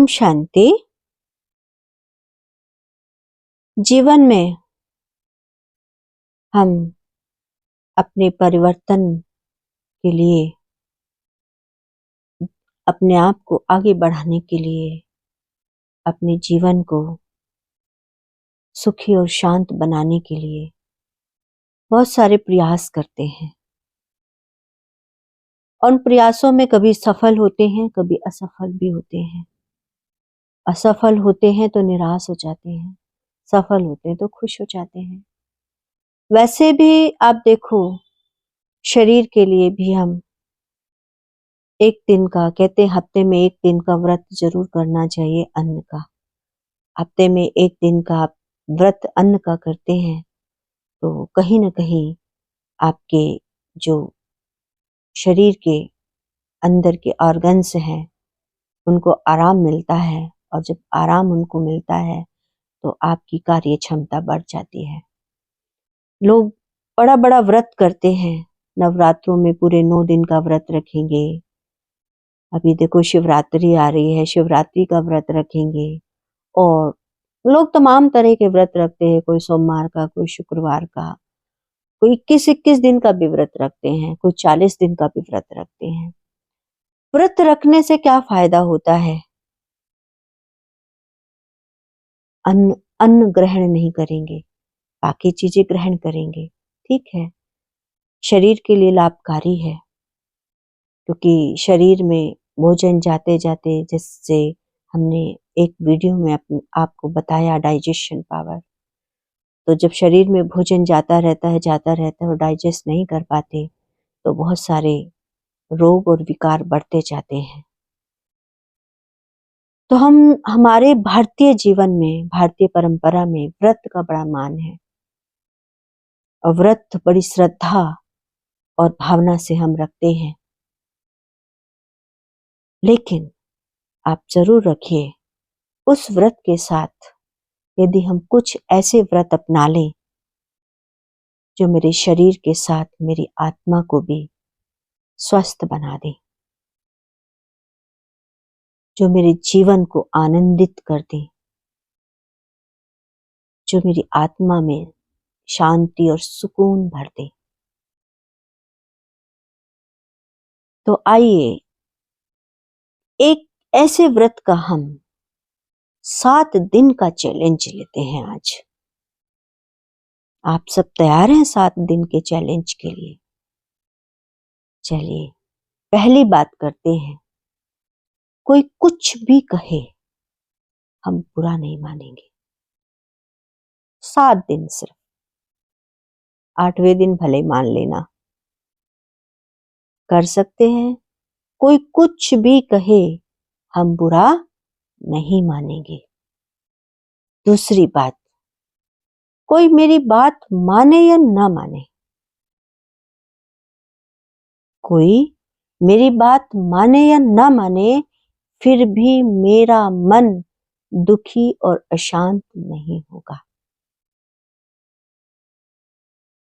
शांति। जीवन में हम अपने परिवर्तन के लिए, अपने आप को आगे बढ़ाने के लिए, अपने जीवन को सुखी और शांत बनाने के लिए बहुत सारे प्रयास करते हैं। उन प्रयासों में कभी सफल होते हैं, कभी असफल भी होते हैं। असफल होते हैं तो निराश हो जाते हैं, सफल होते हैं तो खुश हो जाते हैं। वैसे भी आप देखो, शरीर के लिए भी हम एक दिन का, कहते हैं हफ्ते में एक दिन का व्रत जरूर करना चाहिए अन्न का। हफ्ते में एक दिन का आप व्रत अन्न का करते हैं तो कहीं ना कहीं आपके जो शरीर के अंदर के ऑर्गन्स हैं उनको आराम मिलता है, और जब आराम उनको मिलता है तो आपकी कार्य क्षमता बढ़ जाती है। लोग बड़ा बड़ा व्रत करते हैं, नवरात्रों में पूरे 9 दिन का व्रत रखेंगे। अभी देखो शिवरात्रि आ रही है, शिवरात्रि का व्रत रखेंगे। और लोग तमाम तरह के व्रत रखते हैं, कोई सोमवार का, कोई शुक्रवार का, कोई 21-21 दिन का भी व्रत रखते हैं, कोई 40 दिन का भी व्रत रखते हैं। व्रत रखने से क्या फायदा होता है? अन्न ग्रहण नहीं करेंगे, बाकी चीजें ग्रहण करेंगे, ठीक है, शरीर के लिए लाभकारी है। क्योंकि शरीर में भोजन जाते जाते, जिससे हमने एक वीडियो में आपको बताया, डाइजेशन पावर, तो जब शरीर में भोजन जाता रहता है और डाइजेस्ट नहीं कर पाते तो बहुत सारे रोग और विकार बढ़ते जाते हैं। तो हमारे भारतीय जीवन में, भारतीय परंपरा में व्रत का बड़ा मान है, और व्रत बड़ी श्रद्धा और भावना से हम रखते हैं। लेकिन आप जरूर रखिए, उस व्रत के साथ यदि हम कुछ ऐसे व्रत अपना लें जो मेरे शरीर के साथ मेरी आत्मा को भी स्वस्थ बना दे, जो मेरे जीवन को आनंदित कर दे, जो मेरी आत्मा में शांति और सुकून भर दे, तो आइए एक ऐसे व्रत का हम 7 दिन का चैलेंज लेते हैं आज। आप सब तैयार हैं 7 दिन के चैलेंज के लिए? चलिए पहली बात करते हैं। कोई कुछ भी कहे हम बुरा नहीं मानेंगे। 7 दिन सिर्फ, 8वें दिन भले मान लेना, कर सकते हैं। कोई कुछ भी कहे हम बुरा नहीं मानेंगे। दूसरी बात, कोई मेरी बात माने या ना माने, कोई मेरी बात माने या ना माने, फिर भी मेरा मन दुखी और अशांत नहीं होगा।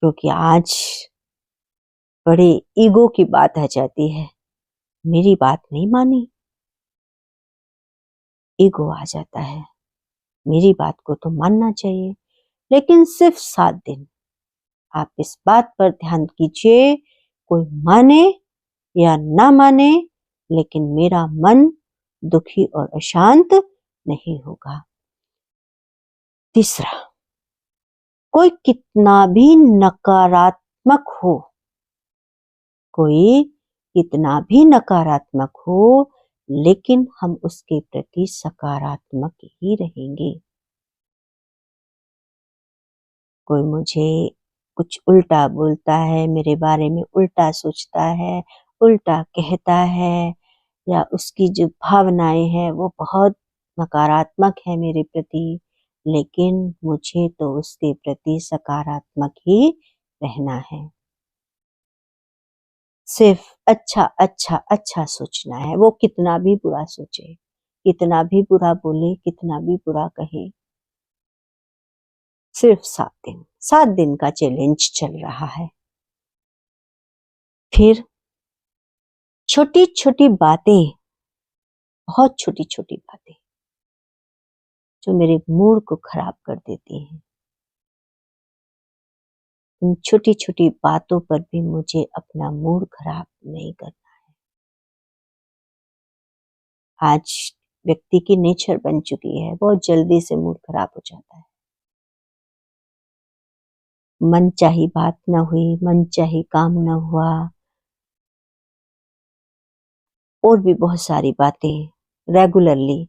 क्योंकि आज बड़े ईगो की बात आ जाती है, मेरी बात नहीं मानी, ईगो आ जाता है, मेरी बात को तो मानना चाहिए। लेकिन सिर्फ 7 दिन आप इस बात पर ध्यान कीजिए, कोई माने या ना माने, लेकिन मेरा मन दुखी और अशांत नहीं होगा। तीसरा, कोई कितना भी नकारात्मक हो, कोई कितना भी नकारात्मक हो, लेकिन हम उसके प्रति सकारात्मक ही रहेंगे। कोई मुझे कुछ उल्टा बोलता है, मेरे बारे में उल्टा सोचता है, उल्टा कहता है, या उसकी जो भावनाएं हैं वो बहुत नकारात्मक है मेरे प्रति, लेकिन मुझे तो उसके प्रति सकारात्मक ही रहना है। सिर्फ अच्छा अच्छा अच्छा सोचना है, वो कितना भी बुरा सोचे, कितना भी बुरा बोले, कितना भी बुरा कहे। सिर्फ 7 दिन का चैलेंज चल रहा है। फिर छोटी छोटी बातें बहुत छोटी छोटी बातें जो मेरे मूड को खराब कर देती हैं। इन छोटी छोटी बातों पर भी मुझे अपना मूड खराब नहीं करना। आज व्यक्ति की नेचर बन चुकी है, बहुत जल्दी से मूड खराब हो जाता है। मनचाही बात न हुई, मनचाही काम न हुआ, और भी बहुत सारी बातें रेगुलरली,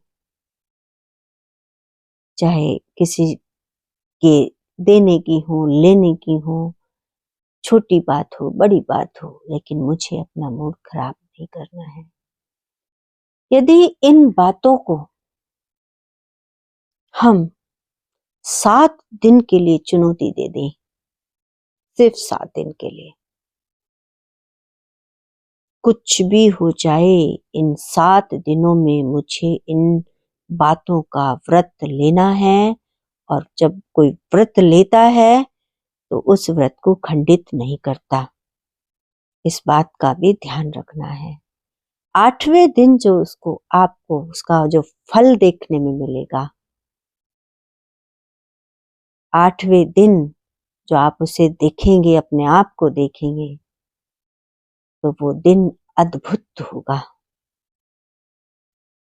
चाहे किसी के देने की हो, लेने की हो, छोटी बात हो, बड़ी बात हो, लेकिन मुझे अपना मूड खराब नहीं करना है। यदि इन बातों को हम 7 दिन के लिए चुनौती दे दें, सिर्फ 7 दिन के लिए, कुछ भी हो जाए, इन 7 दिनों में मुझे इन बातों का व्रत लेना है। और जब कोई व्रत लेता है तो उस व्रत को खंडित नहीं करता, इस बात का भी ध्यान रखना है। 8वें दिन जो आपको उसका जो फल देखने में मिलेगा, 8वें दिन जो आप उसे देखेंगे, अपने आप को देखेंगे, तो वो दिन अद्भुत होगा।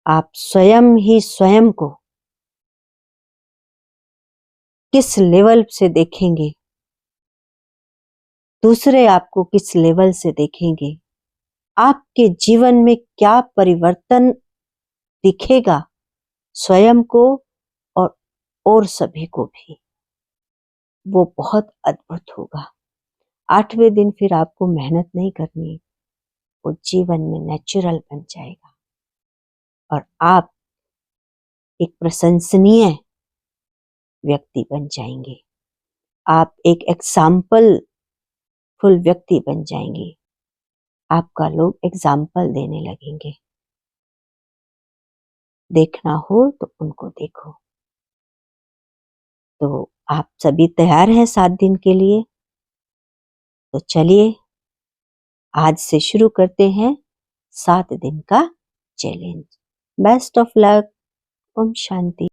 आप स्वयं ही स्वयं को किस लेवल से देखेंगे, दूसरे आपको किस लेवल से देखेंगे, आपके जीवन में क्या परिवर्तन दिखेगा, स्वयं को और सभी को भी, वो बहुत अद्भुत होगा। 8वें दिन फिर आपको मेहनत नहीं करनी, वो जीवन में नेचुरल बन जाएगा और आप एक प्रशंसनीय व्यक्ति बन जाएंगे। आप एक एग्जाम्पल फुल व्यक्ति बन जाएंगे। आपका लोग एग्जाम्पल देने लगेंगे। देखना हो तो उनको देखो। तो आप सभी तैयार हैं 7 दिन के लिए? तो चलिए आज से शुरू करते हैं 7 दिन का चैलेंज। Best of luck. ओम शांति।